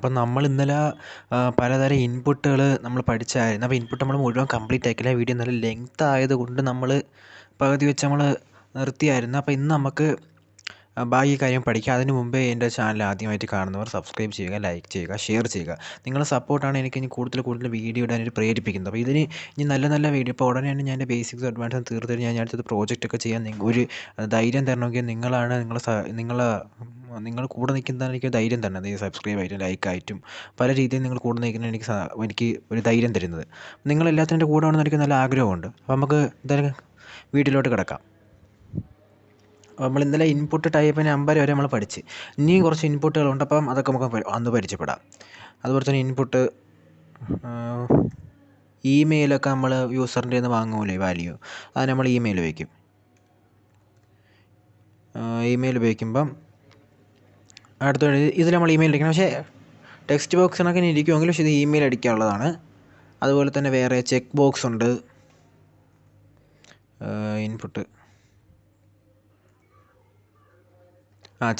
അപ്പം നമ്മൾ ഇന്നലെ പലതരം ഇൻപുട്ടുകൾ നമ്മൾ പഠിച്ചായിരുന്നു. അപ്പോൾ ഇൻപുട്ട് നമ്മൾ മുഴുവൻ കംപ്ലീറ്റ് ആക്കിയില്ല. വീഡിയോ നല്ല ലെങ്ത് ആയതുകൊണ്ട് നമ്മൾ പകുതി വെച്ച് നമ്മൾ നിർത്തിയായിരുന്നു. അപ്പോൾ ഇന്ന് നമുക്ക് ബാക്കി കാര്യം പഠിക്കാം. അതിന് മുമ്പേ എൻ്റെ ചാനൽ ആദ്യമായിട്ട് കാണുന്നവർ സബ്സ്ക്രൈബ് ചെയ്യുക, ലൈക്ക് ചെയ്യുക, ഷെയർ ചെയ്യുക. നിങ്ങളുടെ സപ്പോർട്ടാണ് എനിക്ക് ഇനി കൂടുതൽ വീഡിയോ ഇടാനായിട്ട് പ്രേരിപ്പിക്കുന്നത്. അപ്പോൾ ഇതിന് ഇനി നല്ല നല്ല വീഡിയോ ഇപ്പോൾ ഉടനെ തന്നെ ഞാൻ എൻ്റെ ബേസിക്സ് അഡ്വാൻസും തീർത്തിട്ട് ഞാൻ അടുത്തത് പ്രോജക്റ്റൊക്കെ ചെയ്യാൻ ഒരു ധൈര്യം തരണമെങ്കിൽ നിങ്ങളാണ്. നിങ്ങൾ കൂടെ നിൽക്കുന്നതാണ് എനിക്ക് ധൈര്യം തരുന്നത്. ഈ സബ്സ്ക്രൈബ് ആയിട്ടും ലൈക്കായിട്ടും പല രീതിയിൽ നിങ്ങൾ കൂടെ നിൽക്കുന്നത് എനിക്ക് ഒരു ധൈര്യം തരുന്നത്. നിങ്ങളെല്ലാത്തിൻ്റെ കൂടെ ആണെന്ന് എനിക്ക് നല്ല ആഗ്രഹമുണ്ട്. അപ്പോൾ നമുക്ക് എന്തായാലും വീട്ടിലോട്ട് കിടക്കാം. നമ്മൾ ഇന്നലെ ഇൻപുട്ട് ടൈപ്പ് നമ്പർ വരെ നമ്മൾ പഠിച്ച്. ഇനിയും കുറച്ച് ഇൻപുട്ടുകളുണ്ട്. അപ്പം അതൊക്കെ നമുക്ക് അന്ന് പരിചയപ്പെടാം. അതുപോലെ തന്നെ ഇൻപുട്ട് ഇമെയിലൊക്കെ നമ്മൾ യൂസറിൻ്റെ നിന്ന് വാങ്ങൂലേ വാല്യൂ, അത് നമ്മൾ ഇമെയിൽ ഉപയോഗിക്കും. ഇമെയിൽ ഉപയോഗിക്കുമ്പം അടുത്ത ഇതിൽ നമ്മൾ ഇമെയിൽ അടിക്കണം. പക്ഷേ ടെക്സ്റ്റ് ബോക്സിനൊക്കെ ഇരിക്കുമെങ്കിലും പക്ഷേ ഇത് ഇമെയിൽ അടിക്കാനുള്ളതാണ്. അതുപോലെ തന്നെ വേറെ ചെക്ക് ബോക്സ് ഉണ്ട്. ഇൻപുട്ട്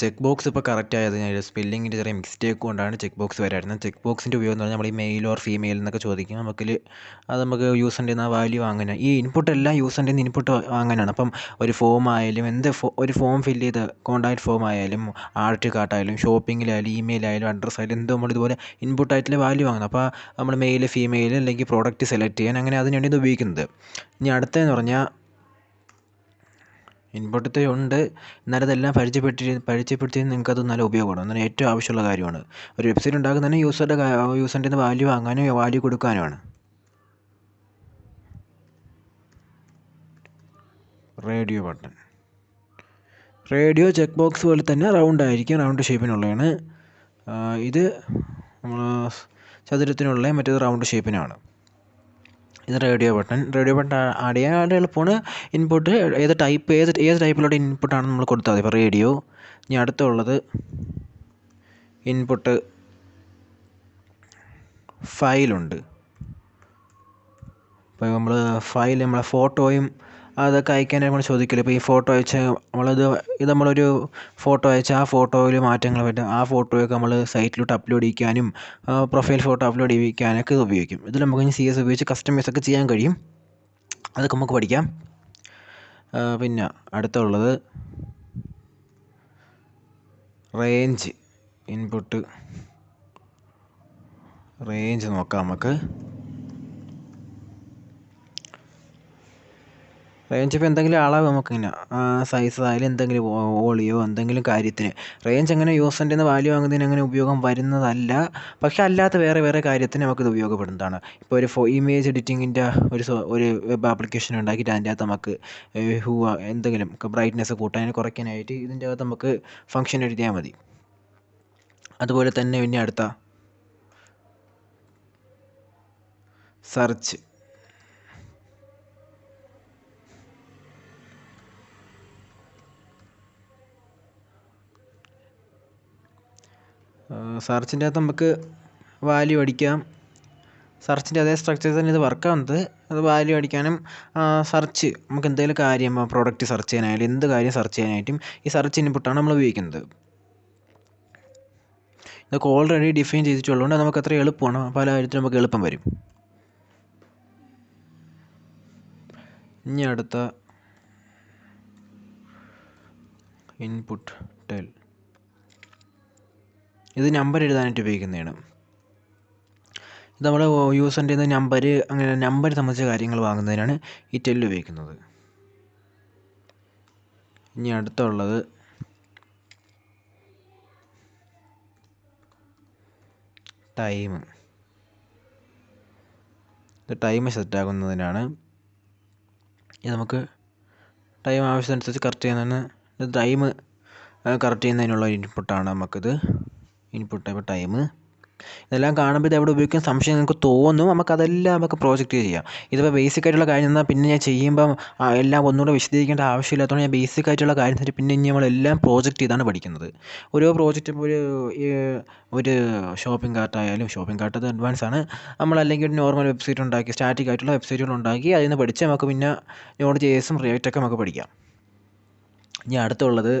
ചെക്ക് ബോക്സ് ഇപ്പോൾ കറക്റ്റ് ആയത് ഞാൻ സ്പെല്ലിങ്ങിൻ്റെ ചെറിയ മിസ്റ്റേക്ക് കൊണ്ടാണ് ചെക്ക് ബോക്സ് വരായിരുന്നത്. ചെക്ക് ബോക്സിൻ്റെ ഉപയോഗം എന്ന് പറഞ്ഞാൽ നമ്മൾ ഈ മെയിൽ ഓർ ഫീമെയിൽ എന്നൊക്കെ ചോദിക്കും. നമുക്ക് യൂസറിൻ്റെ നിന്ന് ആ വാല്യൂ വാങ്ങാനാണ്. ഈ ഇൻപുട്ട് എല്ലാം യൂസറിൻ്റെ നിന്ന് ഇൻപുട്ട് വാങ്ങാനാണ്. അപ്പം ഒരു ഫോം ആയാലും ഒരു ഫോം ഫില്ല് ചെയ്ത് കോൺടാക്റ്റ് ഫോം ആയാലും ആർട്ട് കാർട്ടായാലും ഷോപ്പിങ്ങിലായാലും ഇമെയിൽ ആയാലും അഡ്രസ്സ് ആയാലും എന്തോ നമ്മളിതുപോലെ ഇൻപുട്ടായിട്ടുള്ള വാല്യൂ വാങ്ങുന്നത്. അപ്പോൾ നമ്മൾ മെയിൽ ഫീമെയിൽ അല്ലെങ്കിൽ പ്രോഡക്റ്റ് സെലക്ട് ചെയ്യാൻ അങ്ങനെ അതിന് വേണ്ടി ഇത് ഉപയോഗിക്കുന്നത്. ഇനി അടുത്തതെന്ന് പറഞ്ഞാൽ ഇൻപുട്ടത്തെ ഉണ്ട്. എന്നാലും അതെല്ലാം പരിചയപ്പെടുത്തി നിങ്ങൾക്കത് നല്ല ഉപയോഗമാണ്. എന്നാൽ ഏറ്റവും ആവശ്യമുള്ള കാര്യമാണ്. ഒരു വെബ്സൈറ്റ് ഉണ്ടാക്കുന്നതന്നെ യൂസറിൻ്റെ നിന്ന് വാല്യൂ വാങ്ങാനും വാല്യൂ കൊടുക്കാനുമാണ്. റേഡിയോ ചെക്ക് ബോക്സ് പോലെ തന്നെ റൗണ്ട് ആയിരിക്കും, റൗണ്ട് ഷേപ്പിനുള്ളതാണ്. ഇത് നമ്മൾ ചതുരത്തിനുള്ള, മറ്റേത് റൗണ്ട് ഷേപ്പിനാണ്. ഇത് റേഡിയോ ബട്ടൺ ആഡ് ചെയ്യാൻ വളരെ എളുപ്പമാണ്. ഇൻപുട്ട് ഏത് ടൈപ്പിലുള്ള ഇൻപുട്ടാണ് നമ്മൾ കൊടുത്താൽ മതി. ഇപ്പോൾ റേഡിയോ. ഇനി അടുത്തുള്ളത് ഇൻപുട്ട് ഫയലുണ്ട്. ഇപ്പോൾ നമ്മളെ ഫോട്ടോയും അതൊക്കെ അയക്കാനായിട്ട് നമ്മൾ ചോദിക്കില്ല. ഇപ്പോൾ ഈ ഫോട്ടോ അയച്ചാൽ നമ്മളൊരു ഫോട്ടോ അയച്ചാൽ ആ ഫോട്ടോയിൽ മാറ്റങ്ങൾ പറ്റും. ആ ഫോട്ടോയൊക്കെ നമ്മൾ സൈറ്റിലോട്ട് അപ്ലോഡ് ചെയ്യിക്കാനും പ്രൊഫൈൽ ഫോട്ടോ അപ്ലോഡ് ചെയ്യിക്കാനൊക്കെ ഇത് ഉപയോഗിക്കും. ഇതിൽ നമുക്ക് ഇനി CSS ഉപയോഗിച്ച് കസ്റ്റമൈസൊക്കെ ചെയ്യാൻ കഴിയും. അതൊക്കെ നമുക്ക് പഠിക്കാം. പിന്നെ അടുത്തുള്ളത് റേഞ്ച്. ഇൻപുട്ട് റേഞ്ച് നോക്കാം നമുക്ക്. റേഞ്ച് ഇപ്പോൾ എന്തെങ്കിലും അളവ് നമുക്കിങ്ങനെ സൈസ് ആയാലും എന്തെങ്കിലും ഓളിയോ എന്തെങ്കിലും കാര്യത്തിന് റേഞ്ച് അങ്ങനെ യൂസറിൻ്റെ നിന്ന് വാല്യൂ വാങ്ങുന്നതിന് അങ്ങനെ ഉപയോഗം വരുന്നതല്ല. പക്ഷേ അല്ലാത്ത വേറെ കാര്യത്തിന് നമുക്കിത് ഉപയോഗപ്പെടുന്നതാണ്. ഇപ്പോൾ ഒരു ഇമേജ് എഡിറ്റിങ്ങിൻ്റെ ഒരു വെബ് ആപ്ലിക്കേഷൻ ഉണ്ടാക്കിയിട്ട് അതിൻ്റെ അകത്ത് നമുക്ക് എന്തെങ്കിലും ബ്രൈറ്റ്നെസ് കൂട്ടാനും കുറയ്ക്കാനായിട്ട് ഇതിൻ്റെ അകത്ത് നമുക്ക് ഫംഗ്ഷൻ എഴുതിയാൽ മതി. അതുപോലെ തന്നെ പിന്നെ അടുത്ത സെർച്ച്. സെർച്ചിൻ്റെ അകത്ത് നമുക്ക് വാല്യൂ അടിക്കാം. സെർച്ചിൻ്റെ അതേ സ്ട്രക്ചർ തന്നെ ഇത് വർക്കാവുന്നത്. അത് വാല്യൂ അടിക്കാനും സെർച്ച് നമുക്ക് എന്തെങ്കിലും കാര്യം പ്രോഡക്റ്റ് സെർച്ച് ചെയ്യാനായാലും എന്ത് കാര്യം സെർച്ച് ചെയ്യാനായിട്ടും ഈ സെർച്ച് ഇൻപുട്ടാണ് നമ്മൾ ഉപയോഗിക്കുന്നത്. ഇതൊക്കെ ഓൾറെഡി ഡിഫൈൻ ചെയ്തിട്ടുള്ളതുകൊണ്ട് നമുക്ക് അത്ര എളുപ്പമാണ്. പല കാര്യത്തിലും നമുക്ക് എളുപ്പം വരും. ഇനി അടുത്ത ഇൻപുട്ട് ടെൽ. ഇത് നമ്പർ എഴുതാനായിട്ട് ഉപയോഗിക്കുന്നതാണ്. ഇത് നമ്മൾ യൂസറിൻ്റെ നിന്ന് നമ്പർ സംബന്ധിച്ച കാര്യങ്ങൾ വാങ്ങുന്നതിനാണ് ഈ ടെൽ ഉപയോഗിക്കുന്നത്. ഇനി അടുത്തുള്ളത് ടൈം. ഇത് ടൈം സെറ്റാക്കുന്നതിനാണ്. ഇത് നമുക്ക് ടൈം ആവശ്യമനുസരിച്ച് കറക്റ്റ് ചെയ്യുന്നതിന് ടൈം കറക്റ്റ് ചെയ്യുന്നതിനുള്ള ഇൻപുട്ടാണ് നമുക്കിത്. ഇൻപുട്ട് ഇപ്പോൾ ടൈം. ഇതെല്ലാം കാണുമ്പോൾ ഇത് എവിടെ ഉപയോഗിക്കാൻ സംശയം നിങ്ങൾക്ക് തോന്നും. നമുക്ക് പ്രോജക്റ്റ് ചെയ്യാം. ഇതിപ്പോൾ ബേസിക് ആയിട്ടുള്ള കാര്യം എന്നാൽ പിന്നെ ഞാൻ ചെയ്യുമ്പം എല്ലാം ഒന്നുകൂടെ വിശദീകരിക്കേണ്ട ആവശ്യമില്ലാത്തതുകൊണ്ട് ഞാൻ ബേസിക് ആയിട്ടുള്ള കാര്യം തന്നെ പിന്നെ ഇനി നമ്മളെല്ലാം പ്രോജക്റ്റ് ചെയ്താണ് പഠിക്കുന്നത്. ഓരോ പ്രോജക്റ്റ് ഇപ്പോൾ ഒരു ഷോപ്പിംഗ് കാർട്ട് അത് അഡ്വാൻസ് ആണ്. നമ്മളല്ലെങ്കിൽ ഒരു നോർമൽ വെബ്സൈറ്റ് ഉണ്ടാക്കി സ്റ്റാറ്റിക് ആയിട്ടുള്ള വെബ്സൈറ്റുകൾ ഉണ്ടാക്കി അതിൽ നിന്ന് പഠിച്ച് നമുക്ക് പിന്നെ Node.js റിയാക്റ്റൊക്കെ നമുക്ക് പഠിക്കാം. ഇനി അടുത്തുള്ളത്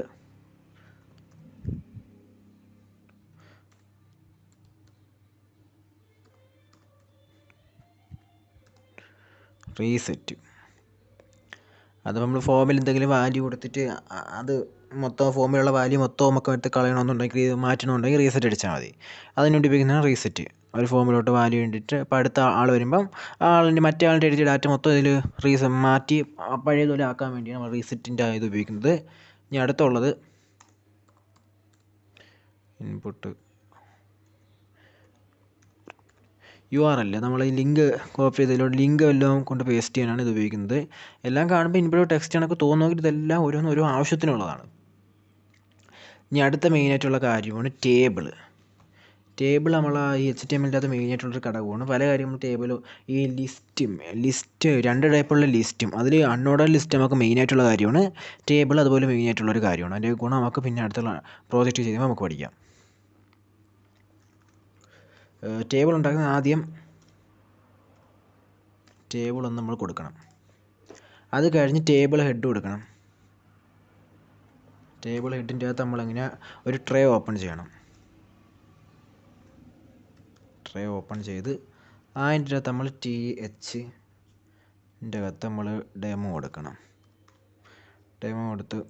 റീസെറ്റ്. അത് നമ്മൾ ഫോമിൽ എന്തെങ്കിലും വാല്യൂ കൊടുത്തിട്ട് അത് മൊത്തം ഫോമിലുള്ള വാല്യൂ മൊത്തം നമുക്ക് എടുത്ത് കളയണമെന്നുണ്ടെങ്കിൽ മാറ്റണമെന്നുണ്ടെങ്കിൽ റീസെറ്റ് അടിച്ചാൽ മതി. അതിന് വേണ്ടി ഉപയോഗിക്കുന്നതാണ് റീസെറ്റ്. ഒരു ഫോമിലോട്ട് വാല്യൂ വേണ്ടിയിട്ട് ഇപ്പോൾ അടുത്ത ആൾ വരുമ്പം മറ്റേ ആളിൻ്റെ എഴുതിയ ഡാറ്റ മൊത്തം ഇതിൽ മാറ്റി പഴയതുപോലെ ആക്കാൻ വേണ്ടിയാണ് നമ്മൾ റീസെറ്റിൻ്റെ ഇത് ഉപയോഗിക്കുന്നത്. ഇനി അടുത്തുള്ളത് ഇൻപുട്ട് URL. നമ്മൾ ഈ ലിങ്ക് കോപ്പി ചെയ്തതിലോട്ട് ലിങ്ക് വല്ലതും കൊണ്ട് പേസ്റ്റ് ചെയ്യാനാണ് ഇത് ഉപയോഗിക്കുന്നത്. എല്ലാം കാണുമ്പോൾ ഇൻപുട്ട് ടെക്സ്റ്റ് കണക്ക് തോന്നുമെങ്കിൽ ഇതെല്ലാം ഓരോ ആവശ്യത്തിനുള്ളതാണ്. ഇനി അടുത്ത മെയിനായിട്ടുള്ള കാര്യമാണ് ടേബിൾ. നമ്മൾ ഈ HTML മെയിനായിട്ടുള്ളൊരു ഘടകമാണ്. പല കാര്യങ്ങളും ടേബിൾ ഈ ലിസ്റ്റ് 2 ടൈപ്പുള്ള ലിസ്റ്റും അതിൽ അൺഓർഡർ ലിസ്റ്റ് നമുക്ക് മെയിനായിട്ടുള്ള കാര്യമാണ്. ടേബിൾ അതുപോലെ മെയിനായിട്ടുള്ളൊരു കാര്യമാണ്. അതിൻ്റെ ഗുണം നമുക്ക് പിന്നെ അടുത്തുള്ള പ്രോജക്റ്റ് ചെയ്യുമ്പോൾ നമുക്ക് പഠിക്കാം. ടേബിൾ ഉണ്ടാക്കുന്ന ആദ്യം ടേബിൾ ഒന്ന് നമ്മൾ കൊടുക്കണം. അത് കഴിഞ്ഞ് ടേബിൾ ഹെഡ് കൊടുക്കണം. ടേബിൾ ഹെഡിൻ്റെ അകത്ത് നമ്മളിങ്ങനെ ഒരു ട്രേ ഓപ്പൺ ചെയ്യണം. ട്രേ ഓപ്പൺ ചെയ്ത് അതിൻ്റെ അകത്ത് നമ്മൾ THൻ്റെ അകത്ത് നമ്മൾ ഡെമോ കൊടുക്കണം. ഡെമോ കൊടുത്ത്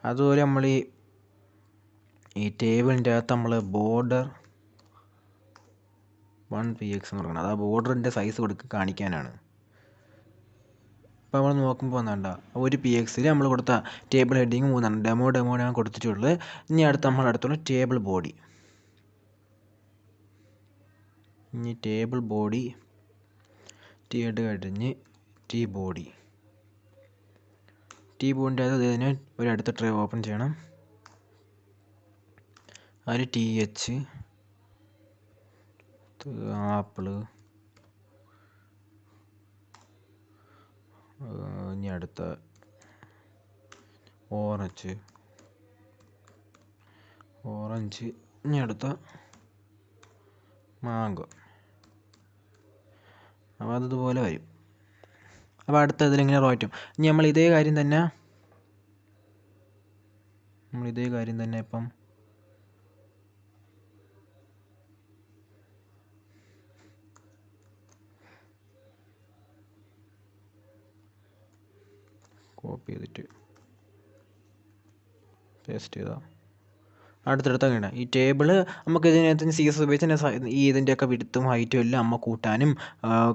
അതുപോലെ നമ്മൾ ഈ ടേബിളിൻ്റെ അകത്ത് നമ്മൾ ബോർഡർ 1px എന്ന് കൊടുക്കണം. അത് ആ ബോർഡറിൻ്റെ സൈസ് കാണിക്കാനാണ്. അപ്പോൾ നമ്മൾ നോക്കുമ്പോൾ വേണ്ട 1px നമ്മൾ കൊടുത്ത ടേബിൾ ഹെഡിങ് 3 ഡെമോ ഞാൻ കൊടുത്തിട്ടുള്ളത്. ഇനി അടുത്തുള്ള ടേബിൾ ബോഡി. ഇനി ടേബിൾ ബോഡി ഹെഡ് കഴിഞ്ഞ് ബോഡിൻ്റെ അത് ഇതിന് ഒരു അടുത്ത ട്രേ ഓപ്പൺ ചെയ്യണം. അതിൽ TH ആപ്പിള് ഇനി അടുത്ത ഓറഞ്ച് ഇനി അടുത്ത മാങ്കോ. അപ്പോൾ അതുപോലെ വരും. അപ്പോൾ അടുത്ത ഇതിലിങ്ങനെ റോറ്റും. ഇനി നമ്മൾ ഇതേ കാര്യം തന്നെ ഇപ്പം കോപ്പി ചെയ്തിട്ട് പേസ്റ്റ് ചെയ്താൽ അടുത്തടുത്ത് അങ്ങനെ ഈ ടേബിള് നമുക്ക് ഇതിനകത്ത് CSS ഉപയോഗിച്ച് ഈ ഇതിൻ്റെയൊക്കെ വിഡ്ത്തും ഹൈറ്റും എല്ലാം നമ്മൾ കൂട്ടാനും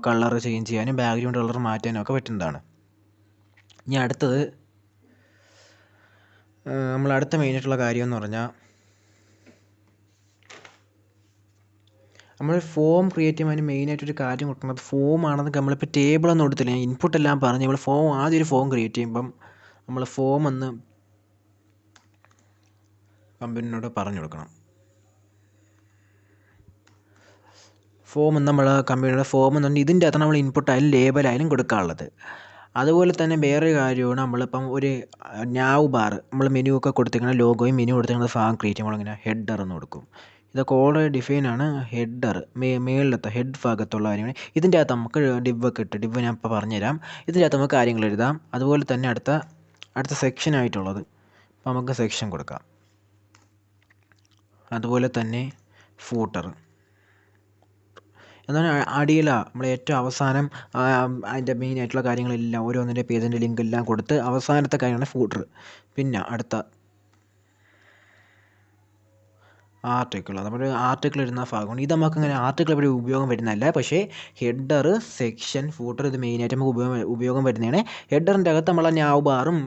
കളർ ചേഞ്ച് ചെയ്യാനും ബാക്ക്ഗ്രൗണ്ട് കളർ മാറ്റാനും ഒക്കെ പറ്റുന്നതാണ്. ഇനി അടുത്തത് നമ്മൾ അടുത്ത മെയിനായിട്ടുള്ള കാര്യം എന്ന് പറഞ്ഞാൽ നമ്മൾ ഫോം ക്രിയേറ്റ് ചെയ്യാൻ മെയിനായിട്ടൊരു കാര്യം കൊടുക്കുന്നത് ഫോമാണെന്ന്. നമ്മളിപ്പോൾ ടേബിളൊന്നും കൊടുത്തില്ല, ഞാൻ ഇൻപുട്ടെല്ലാം പറഞ്ഞ് നമ്മൾ ആദ്യം ഒരു ഫോം ക്രിയേറ്റ് ചെയ്യുമ്പം നമ്മൾ ഫോം ഒന്ന് കമ്പനിയോട് പറഞ്ഞു കൊടുക്കണം. കമ്പനിയുടെ ഫോം എന്നുണ്ടെങ്കിൽ ഇതിൻ്റെ അകത്താണ് നമ്മൾ ഇൻപുട്ടായാലും ലേബലായാലും കൊടുക്കാനുള്ളത്. അതുപോലെ തന്നെ വേറൊരു കാര്യമാണ് നമ്മളിപ്പം ഒരു നാവ് ബാർ നമ്മൾ മെനു ഒക്കെ കൊടുത്തിരിക്കണം, ലോഗോയും മെനു കൊടുത്തിരിക്കുന്ന ഭാഗം ക്രിയേറ്റ് ചെയ്യുമ്പോൾ ഇങ്ങനെ ഹെഡർ എന്ന് കൊടുക്കും. ഇതൊക്കെ ഓൾറെഡി ഡിഫൈനാണ്. ഹെഡർ മേളിലത്തെ ഹെഡ് ഭാഗത്തുള്ള കാര്യമാണ്. ഇതിൻ്റെ അകത്ത് നമുക്ക് ഡിവ് ഞാൻ ഇപ്പോൾ പറഞ്ഞുതരാം. ഇതിൻ്റെ അകത്ത് നമുക്ക് കാര്യങ്ങൾ എഴുതാം. അതുപോലെ തന്നെ അടുത്ത സെക്ഷനായിട്ടുള്ളത് അപ്പോൾ നമുക്ക് സെക്ഷൻ കൊടുക്കാം. അതുപോലെ തന്നെ ഫൂട്ടർ എന്താണ് നമ്മൾ ഏറ്റവും അവസാനം അതിൻ്റെ മെയിനായിട്ടുള്ള കാര്യങ്ങളെല്ലാം ഓരോന്നിൻ്റെ പേജിൻ്റെ ലിങ്ക് എല്ലാം കൊടുത്ത് അവസാനത്തെ കാര്യമാണ് ഫൂട്ടർ. പിന്നെ അടുത്ത ആർട്ടിക്കിൾ, നമ്മൾ ആർട്ടിക്കിൾ ഇടുന്ന ഭാഗമാണ്. ഇത് നമുക്ക് അങ്ങനെ ആർട്ടിക്കിൾ ഇവിടെ ഉപയോഗം വരുന്നതല്ല. പക്ഷേ ഹെഡർ, സെക്ഷൻ, ഫൂട്ടർ ഇത് മെയിനായിട്ട് നമുക്ക് ഉപയോഗം വരുന്നതാണ്. ഹെഡറിൻ്റെ അകത്ത് നമ്മൾ നാവ് ബാറും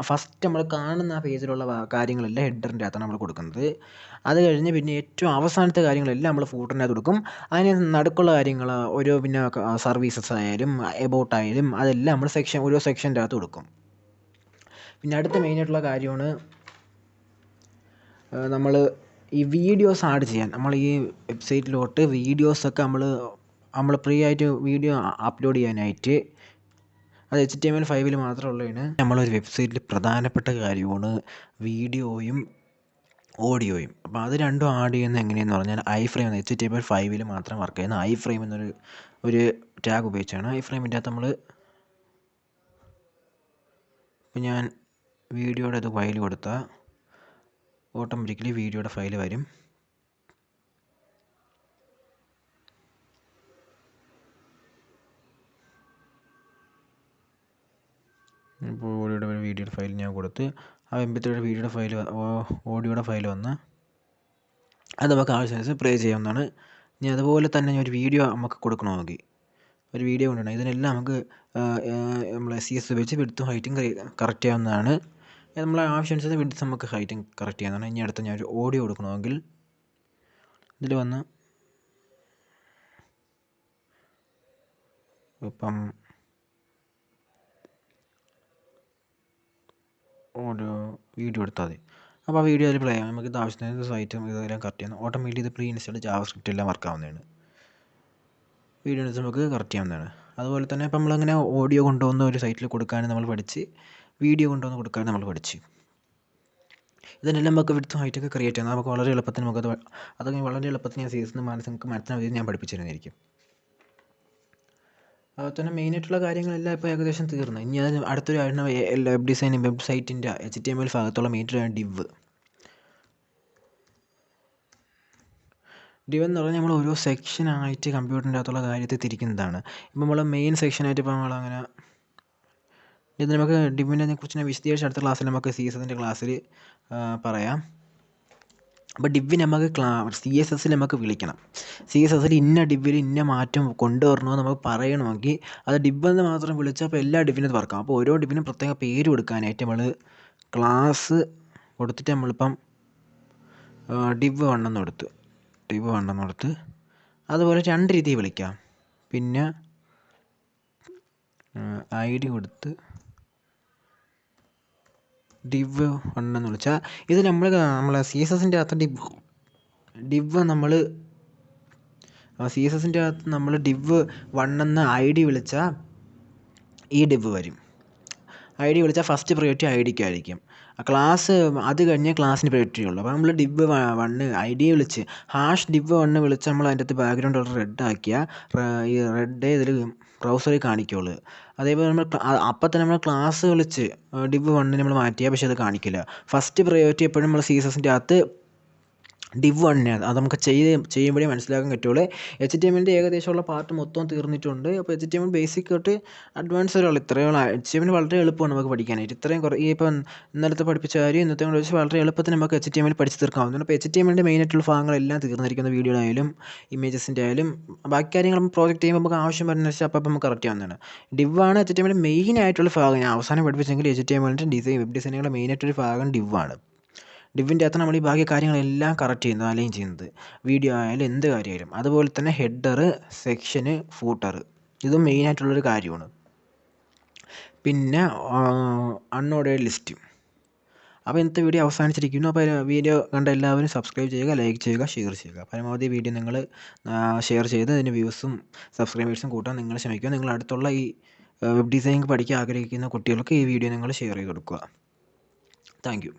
ഫസ്റ്റ് നമ്മൾ കാണുന്ന ആ പേജിലുള്ള കാര്യങ്ങളെല്ലാം ഹെഡറിൻ്റെ അകത്താണ് നമ്മൾ കൊടുക്കുന്നത്. അത് കഴിഞ്ഞ് പിന്നെ ഏറ്റവും അവസാനത്തെ കാര്യങ്ങളെല്ലാം നമ്മൾ ഫൂട്ടറിൻ്റെ അകത്ത് കൊടുക്കും. അതിന് നടുക്കുള്ള കാര്യങ്ങൾ പിന്നെ സർവീസസ് ആയാലും എബൌട്ട് ആയാലും അതെല്ലാം നമ്മൾ ഓരോ സെക്ഷൻ്റെ അകത്ത് കൊടുക്കും. പിന്നെ അടുത്ത മെയിനായിട്ടുള്ള കാര്യമാണ് നമ്മൾ ഈ വീഡിയോസ് ആഡ് ചെയ്യാൻ. നമ്മൾ ഈ വെബ്സൈറ്റിലോട്ട് വീഡിയോസൊക്കെ നമ്മൾ ഫ്രീ ആയിട്ട് വീഡിയോ അപ്ലോഡ് ചെയ്യാനായിട്ട് അത് HTML5 മാത്രമുള്ളതാണ്. നമ്മളൊരു വെബ്സൈറ്റിൽ പ്രധാനപ്പെട്ട കാര്യമാണ് വീഡിയോയും ഓഡിയോയും. അപ്പോൾ അത് രണ്ടും ആഡ് ചെയ്യുന്നത് എങ്ങനെയെന്ന് പറഞ്ഞാൽ iframe HTML5 മാത്രം വർക്ക് ചെയ്യുന്ന iframe എന്നൊരു ടാഗ് ഉപയോഗിച്ചാണ്. iframeൻ്റെ അകത്ത് നമ്മൾ ഇപ്പോൾ ഞാൻ വീഡിയോയുടെ അത് ഫയൽ കൊടുത്താൽ ഓട്ടോമാറ്റിക്കലി വീഡിയോയുടെ ഫയൽ വരും. ഇപ്പോൾ വീഡിയോയുടെ ഫയൽ ഞാൻ കൊടുത്ത് ആ MP3 വീഡിയോയുടെ ഫയൽ ഓഡിയോയുടെ ഫയൽ വന്ന് അത് നമുക്ക് ആവശ്യമനുസരിച്ച് പ്ലേ ചെയ്യാവുന്നതാണ്. ഇനി അതുപോലെ തന്നെ ഒരു വീഡിയോ നമുക്ക് കൊടുക്കണമെങ്കിൽ ഒരു വീഡിയോ കൊണ്ടുവരണം. ഇതിനെല്ലാം നമുക്ക് നമ്മളെ CS ഉപയോഗിച്ച് വിഡ്ത്തും ഹൈറ്റും കറക്റ്റ് ചെയ്യാവുന്നതാണ്. നമ്മളെ ആവശ്യമനുസരിച്ച് വിഡ്ത്ത് നമുക്ക് ഹൈറ്റും കറക്റ്റ് ചെയ്യാവുന്നതാണ്. ഇനി അടുത്ത ഞാൻ ഒരു ഓഡിയോ കൊടുക്കണമെങ്കിൽ ഇതിൽ വന്ന് ഇപ്പം ഓഡിയോ വീഡിയോ എടുത്താൽ മതി. അപ്പോൾ ആ വീഡിയോ അതിൽ പ്ലേ ചെയ്യാം. നമുക്ക് ഇത് ആവശ്യത്തിന് സൈറ്റും ഇതെല്ലാം കറക്റ്റ് ചെയ്യാം. ഓട്ടോമാറ്റിക്കലി ഇത് പ്രീ ഇൻസ്റ്റാൾഡ് ജാവാസ്ക്രിപ്റ്റ് എല്ലാം വർക്ക് ആവുന്നതാണ്. വീഡിയോ എടുത്ത് നമുക്ക് കറക്റ്റ് ചെയ്യാവുന്നതാണ്. അതുപോലെ തന്നെ ഇപ്പം നമ്മളങ്ങനെ ഓഡിയോ കൊണ്ടുവന്ന് ഒരു സൈറ്റിൽ കൊടുക്കാനും നമ്മൾ പഠിച്ച്, വീഡിയോ കൊണ്ടുവന്ന് കൊടുക്കാനും നമ്മൾ പഠിച്ച്. ഇതിനെല്ലാം നമുക്ക് വിഡ്ത്തും ഹൈറ്റൊക്കെ ക്രിയേറ്റ് ചെയ്യാം. നമുക്ക് വളരെ എളുപ്പത്തിന് അതൊക്കെ വളരെ എളുപ്പത്തിന് ഞാൻ CS നിങ്ങൾക്ക് മനസ്സിലാവുന്നത് ഞാൻ പഠിപ്പിച്ചു തരുന്നതായിരിക്കും. അതുപോലെ തന്നെ മെയിനായിട്ടുള്ള കാര്യങ്ങളെല്ലാം ഇപ്പോൾ ഏകദേശം തീർന്നു. ഇനി അത് അടുത്തൊരു കാര്യം വെബ് ഡിസൈനിങ് വെബ്സൈറ്റിൻ്റെ HTML ഭാഗത്തുള്ള മെയിനായിട്ടാണ് ഡിവ് എന്ന് പറഞ്ഞാൽ നമ്മൾ ഓരോ സെക്ഷനായിട്ട് കമ്പ്യൂട്ടറിൻ്റെ അകത്തുള്ള കാര്യത്തെ തിരിക്കുന്നതാണ്. ഇപ്പം നമ്മൾ മെയിൻ സെക്ഷനായിട്ട് ഇപ്പോൾ നമ്മളങ്ങനെ ഇത് നമുക്ക് ഡിവിനെ കുറിച്ച് ഞാൻ വിശദീകരിച്ച് അടുത്ത ക്ലാസ്സിൽ നമുക്ക് CSSൻ്റെ ക്ലാസ്സിൽ പറയാം. അപ്പോൾ ഡിവ് നമുക്ക് CSSൽ നമുക്ക് വിളിക്കണം. CSSൽ ഇന്ന ഡിവിൽ ഇന്ന മാറ്റം കൊണ്ടുവരണമെന്ന് നമുക്ക് പറയണമെങ്കിൽ അത് ഡിവ് എന്ന് മാത്രം വിളിച്ചാൽ അപ്പോൾ എല്ലാ ഡിവിനും ഇത് വർക്കാം. അപ്പോൾ ഓരോ ഡിവിനും പ്രത്യേക പേര് കൊടുക്കാനായിട്ട് നമ്മൾ ക്ലാസ് കൊടുത്തിട്ട് നമ്മളിപ്പം ഡിവ് 1 എന്ന് കൊടുത്ത് അതുപോലെ 2 രീതിയിൽ വിളിക്കാം. പിന്നെ ID കൊടുത്ത് ഡിവ് 1 എന്ന് വിളിച്ചാൽ ഇത് നമ്മളെ CSSൻ്റെ അകത്ത് ഡിവ് നമ്മൾ CSSൻ്റെ അകത്ത് നമ്മൾ ഡിവ് 1 എന്ന ID വിളിച്ചാൽ ഈ ഡിവ് വരും. ID വിളിച്ചാൽ ഫസ്റ്റ് പ്രയോറിറ്റി IDക്കായിരിക്കും. ക്ലാസ് അത് കഴിഞ്ഞ് ക്ലാസ്സിന് പ്രയോറിറ്റി ഉള്ളൂ. അപ്പോൾ നമ്മൾ ഡിവ് 1 ID വിളിച്ച് #div 1 വിളിച്ച് നമ്മൾ അതിൻ്റെ അകത്ത് ബാക്ക്ഗ്രൗണ്ട് കളർ റെഡ് ആക്കിയാൽ ഈ റെഡ് ഇതിൽ ബ്രൗസറിൽ കാണിക്കുള്ളൂ. അതേപോലെ നമ്മൾ അപ്പം തന്നെ നമ്മൾ ക്ലാസ് വിളിച്ച് ഡിവ് 1 നമ്മൾ മാറ്റിയാൽ പക്ഷേ അത് കാണിക്കില്ല. ഫസ്റ്റ് പ്രയോറിറ്റി എപ്പോഴും നമ്മൾ CSSൻ്റെ അകത്ത് ഡിവ് 1 അത് നമുക്ക് ചെയ്യുമ്പോഴേ മനസ്സിലാക്കാൻ പറ്റുള്ളൂ. HTMLൻ്റെ ഏകദേശമുള്ള പാർട്ട് മൊത്തം തീർന്നിട്ടുണ്ട്. അപ്പോൾ HTML ബേസിക് തൊട്ട് അഡ്വാൻസ് വരെയുള്ള ഇത്രയുള്ള HTML വളരെ എളുപ്പമാണ് നമുക്ക് പഠിക്കാനായിട്ട്. ഇത്രയും ഈ ഇപ്പം ഇന്നലത്തെ പഠിപ്പിച്ച കാര്യം ഇന്നത്തെ കൊണ്ട് വെച്ച് വളരെ എളുപ്പത്തിൽ നമുക്ക് HTML പഠിച്ച് തീർക്കാവുന്നതാണ്. അപ്പോൾ HTMLൻ്റെ മെയിനായിട്ടുള്ള ഭാഗങ്ങളെല്ലാം തീർന്നിരിക്കുന്ന വീഡിയോ ആയാലും ഇമേജസിൻ്റെ ആയാലും ബാക്കി കാര്യങ്ങൾ നമ്മൾ പ്രോജക്റ്റ് ചെയ്യുമ്പോൾ നമുക്ക് ആവശ്യം വരുന്ന വെച്ചാൽ അപ്പം നമുക്ക് കറക്റ്റ് ആവുന്നതാണ്. ഡിവാണ് HTML മെയിനായിട്ടുള്ള ഭാഗം. ഞാൻ അവസാനം പഠിപ്പിച്ചെങ്കിൽ HTMLൻ്റെ വെബ് ഡിസൈനുകളുടെ മെയിനായിട്ടൊരു ഭാഗം ഡിവാണ്. ഡിവിൻ്റെ അകത്ത് നമ്മൾ ഈ ബാക്കി കാര്യങ്ങളെല്ലാം കറക്റ്റ് ചെയ്യുന്നത് അലൈൻ ചെയ്യുന്നത് വീഡിയോ ആയാലും എന്ത് കാര്യമായാലും. അതുപോലെ തന്നെ ഹെഡർ, സെക്ഷന്, ഫൂട്ടർ ഇതും മെയിനായിട്ടുള്ളൊരു കാര്യമാണ്. പിന്നെ അൺഓർഡേർഡ് ലിസ്റ്റ്. അപ്പോൾ ഇന്നത്തെ വീഡിയോ അവസാനിച്ചിരിക്കുന്നു. അപ്പോൾ വീഡിയോ കണ്ട എല്ലാവരും സബ്സ്ക്രൈബ് ചെയ്യുക, ലൈക്ക് ചെയ്യുക, ഷെയർ ചെയ്യുക. പരമാവധി വീഡിയോ നിങ്ങൾ ഷെയർ ചെയ്ത് അതിന് വ്യൂസും സബ്സ്ക്രൈബേഴ്സും കൂട്ടാൻ നിങ്ങൾ ശ്രമിക്കുക. നിങ്ങൾ അടുത്തുള്ള ഈ വെബ് ഡിസൈനിങ് പഠിക്കാൻ ആഗ്രഹിക്കുന്ന കുട്ടികൾക്ക് ഈ വീഡിയോ നിങ്ങൾ ഷെയർ ചെയ്ത് കൊടുക്കുക. Thank you.